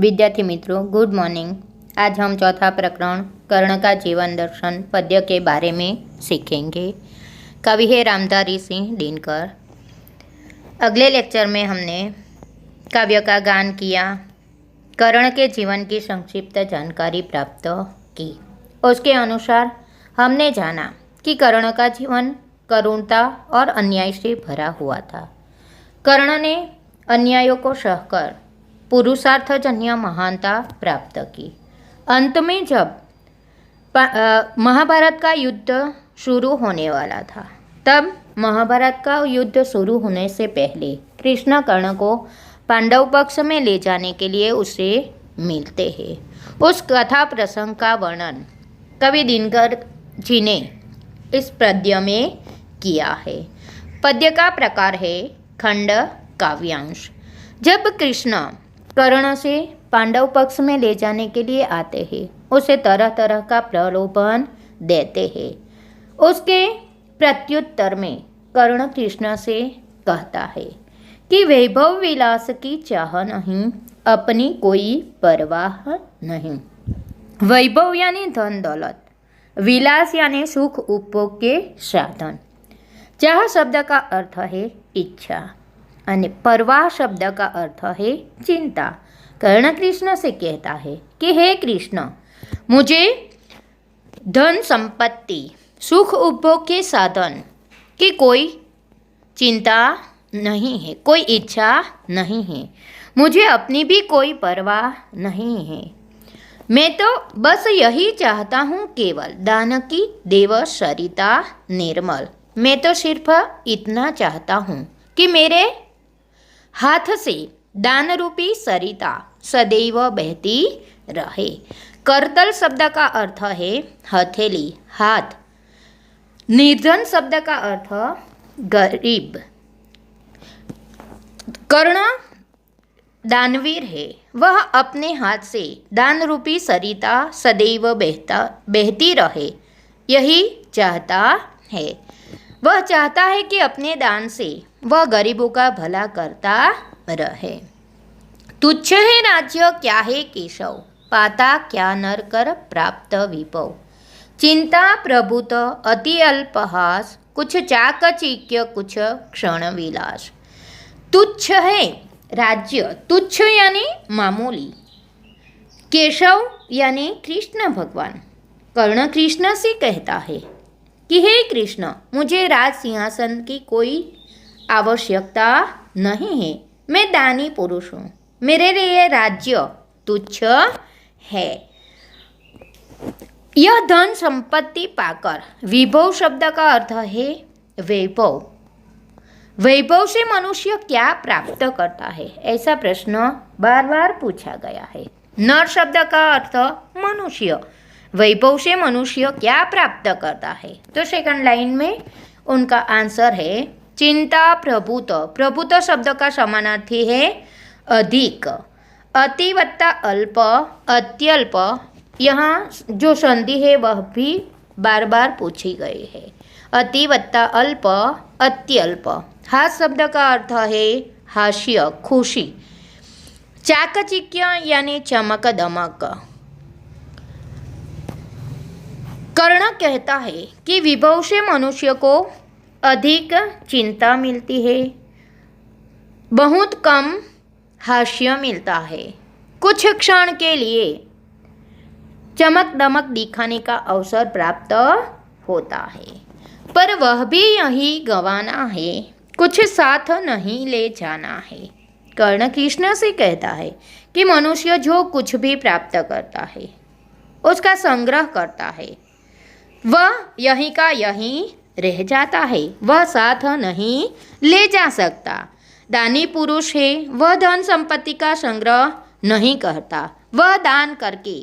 विद्यार्थी मित्रों, good morning. आज हम चौथा प्रकरण कर्ण का जीवन दर्शन पद्य के बारे में सीखेंगे। कवि है रामधारी सिंह दिनकर। अगले लेक्चर में हमने काव्य का गान किया, कर्ण के जीवन की संक्षिप्त जानकारी प्राप्त की। उसके अनुसार हमने जाना कि कर्ण का जीवन करुणता और अन्याय से भरा हुआ था। कर्ण ने अन्यायों को सहकर पुरुषार्थजन्य महानता प्राप्त की। अंत में जब महाभारत का युद्ध शुरू होने वाला था, तब महाभारत का युद्ध शुरू होने से पहले कृष्ण कर्ण को पांडव पक्ष में ले जाने के लिए उससे मिलते हैं। उस कथा प्रसंग का वर्णन कवि दिनकर जी ने इस पद्य में किया है। पद्य का प्रकार है खंड काव्यांश। जब कृष्ण कर्ण से पांडव पक्ष में ले जाने के लिए आते हैं, उसे तरह तरह का प्रलोभन देते हैं। उसके प्रत्युत्तर में कर्ण कृष्ण से कहता है कि वैभव विलास की चाह नहीं, अपनी कोई परवाह नहीं। वैभव यानी धन दौलत, विलास यानी सुख उपभोग के साधन। चाह शब्द का अर्थ है इच्छा और परवाह शब्द का अर्थ है चिंता। कर्ण कृष्ण से कहता है कि हे कृष्ण, मुझे धन संपत्ति सुख उपभोग के साधन की कोई चिंता नहीं है, कोई इच्छा नहीं है, मुझे अपनी भी कोई परवाह नहीं है। मैं तो बस यही चाहता हूँ, केवल दान की देव सरिता निर्मल। मैं तो सिर्फ इतना चाहता हूँ कि मेरे हाथ से दान रूपी सरिता सदैव बहती रहे। करतल शब्द का अर्थ है हथेली, हाथ। निर्धन शब्द का अर्थ गरीब। कर्ण दानवीर है, वह अपने हाथ से दान रूपी सरिता सदैव बहती रहे, यही चाहता है। वह चाहता है कि अपने दान से वह गरीबों का भला करता रहे। तुच्छ है राज्य क्या है केशव, पाता क्या नर कर प्राप्त विभव। चिंता प्रभुत अति अल्पहास, कुछ चाकचिक्य कुछ क्षण विलास। तुच्छ है राज्य, तुच्छ यानी मामूली। केशव यानी कृष्ण भगवान। कर्ण कृष्ण से कहता है कि हे कृष्ण, मुझे राज सिंहासन की कोई आवश्यकता नहीं है, मैं दानी पुरुष हूँ, मेरे लिए राज्य तुच्छ है। यह धन संपत्ति पाकर, विभव शब्द का अर्थ है वैभव। वैभव से मनुष्य क्या प्राप्त करता है, ऐसा प्रश्न बार बार पूछा गया है। नर शब्द का अर्थ मनुष्य। वैभव से मनुष्य क्या प्राप्त करता है, तो सेकंड लाइन में उनका आंसर है चिंता प्रभुत। प्रभुत शब्द का समानार्थी है अधिक। अति वत्ता अल्प, अत्यल्प, यहाँ जो संधि है वह भी बार बार पूछी गई है। अति वत्ता अल्प, अत्यल्प। हास शब्द का अर्थ है हास्य, खुशी। चाकचिक्य यानी चमक दमक। कर्ण कहता है कि विभव से मनुष्य को अधिक चिंता मिलती है, बहुत कम हास्य मिलता है, कुछ क्षण के लिए चमक दमक दिखाने का अवसर प्राप्त होता है, पर वह भी यही गंवाना है, कुछ साथ नहीं ले जाना है। कर्ण कृष्ण से कहता है कि मनुष्य जो कुछ भी प्राप्त करता है, उसका संग्रह करता है, वह यहीं का यहीं रह जाता है, वह साथ नहीं ले जा सकता। दानी पुरुष है, वह धन संपत्ति का संग्रह नहीं करता, वह दान करके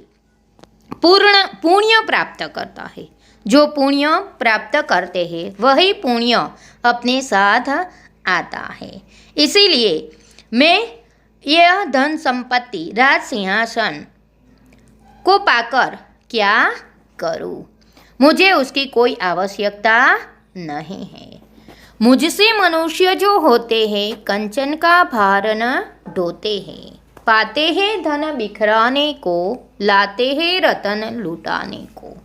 पुण्य प्राप्त करता है। जो पुण्य प्राप्त करते हैं वही पुण्य अपने साथ आता है। इसीलिए मैं यह धन संपत्ति राज सिंहासन को पाकर क्या करूं, मुझे उसकी कोई आवश्यकता नहीं है। मुझसे मनुष्य जो होते हैं कंचन का भार न ढोते हैं, पाते हैं धन बिखराने को, लाते हैं रतन लुटाने को।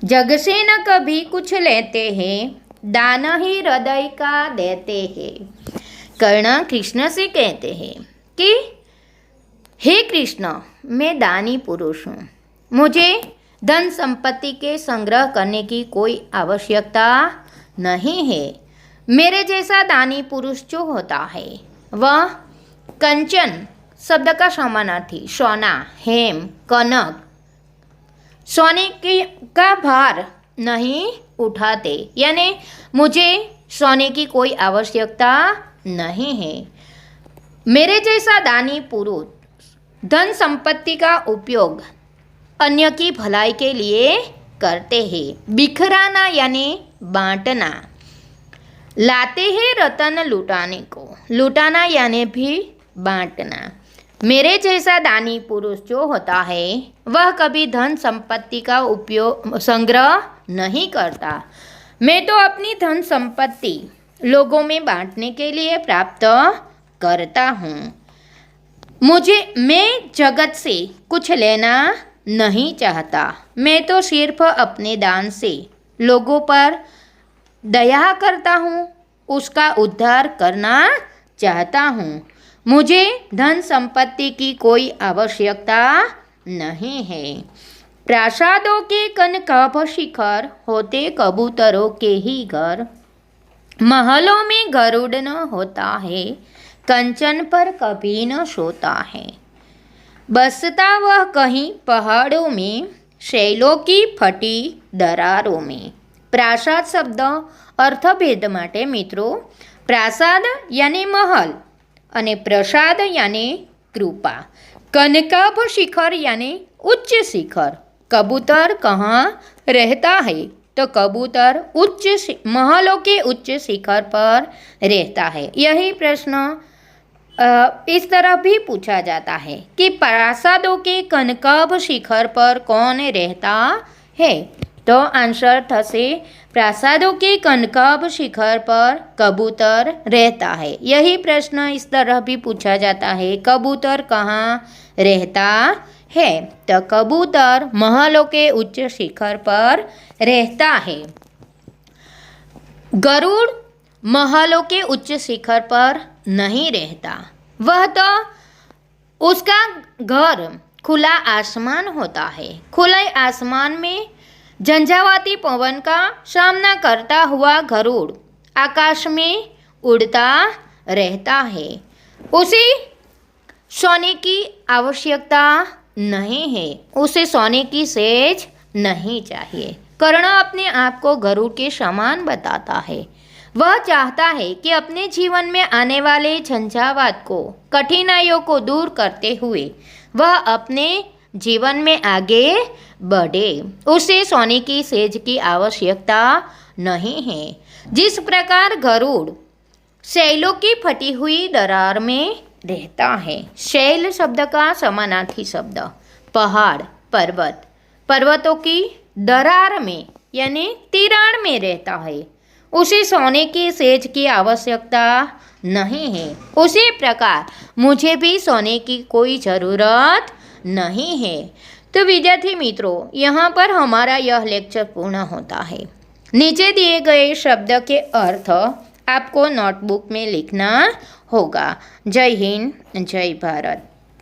जग से न कभी कुछ लेते हैं, दान ही हृदय का देते हैं। कर्ण कृष्ण से कहते हैं कि हे कृष्ण, मैं दानी पुरुष हूँ, मुझे धन संपत्ति के संग्रह करने की कोई आवश्यकता नहीं है। मेरे जैसा दानी पुरुष जो होता है वह कंचन शब्द का समानार्थी सोना, हेम, कनक, सोने का भार नहीं उठाते, यानी मुझे सोने की कोई आवश्यकता नहीं है। मेरे जैसा दानी पुरुष धन संपत्ति का उपयोग अन्य की भलाई के लिए करते हैं। बिखराना यानी बांटना। लाते हैं रतन लुटाने को, लुटाना यानी भी बांटना। मेरे जैसा दानी पुरुष जो होता है वह कभी धन संपत्ति का उपयोग संग्रह नहीं करता। मैं तो अपनी धन संपत्ति लोगों में बांटने के लिए प्राप्त करता हूँ। मैं जगत से कुछ लेना नहीं चाहता। मैं तो सिर्फ अपने दान से लोगों पर दया करता हूँ, उसका उद्धार करना चाहता हूँ। मुझे धन संपत्ति की कोई आवश्यकता नहीं है। प्रासादों के कनकाभ शिखर होते कबूतरों के ही घर। महलों में गरुड़ न होता है, कंचन पर कभी न सोता है। बसता वह कहीं पहाड़ों में, शैलों की फटी दरारों में। प्रासाद शब्द अर्थभेद માટે મિત્રો प्रासाद यानी महल અને प्रसाद यानी कृपा। कनकाभ शिखर यानी उच्च शिखर। कबूतर कहाँ रहता है? तो कबूतर महलों के उच्च शिखर पर रहता है। यही प्रश्न इस तरह भी पूछा जाता है कि प्रासादों के कनकाभ शिखर पर कौन रहता है? तो आंसर થશે प्रासादों के कनकाभ शिखर पर कबूतर रहता है। यही प्रश्न इस तरह भी पूछा जाता है, कबूतर कहाँ रहता है? तो कबूतर महलों के उच्च शिखर पर रहता है। गरुड़ महलों के उच्च शिखर पर नहीं रहता। वह तो उसका घर खुला आसमान होता है। खुले आसमान में झंझावाती पवन का सामना करता हुआ गरुड़ आकाश में उड़ता रहता है। उसे सोने की आवश्यकता नहीं है, उसे सोने की सेज नहीं चाहिए। कर्ण अपने आप को गरुड़ के समान बताता है। वह चाहता है कि अपने जीवन में आने वाले झंझावात को, कठिनाइयों को दूर करते हुए वह अपने जीवन में आगे बढ़े। उसे सोने की सेज की आवश्यकता नहीं है। जिस प्रकार गरुड़ शैलों की फटी हुई दरार में रहता है। शैल शब्द का समानार्थी शब्द पहाड़, पर्वत, पर्वतों की दरार में यानी तिराड़ में रहता है। उसे सोने की सेज की आवश्यकता नहीं है। उसी प्रकार मुझे भी सोने की कोई ज़रूरत नहीं है। तो विद्यार्थी मित्रों, यहाँ पर हमारा यह लेक्चर पूर्ण होता है। नीचे दिए गए शब्द के अर्थ आपको नोटबुक में लिखना होगा। जय हिंद, जय भारत।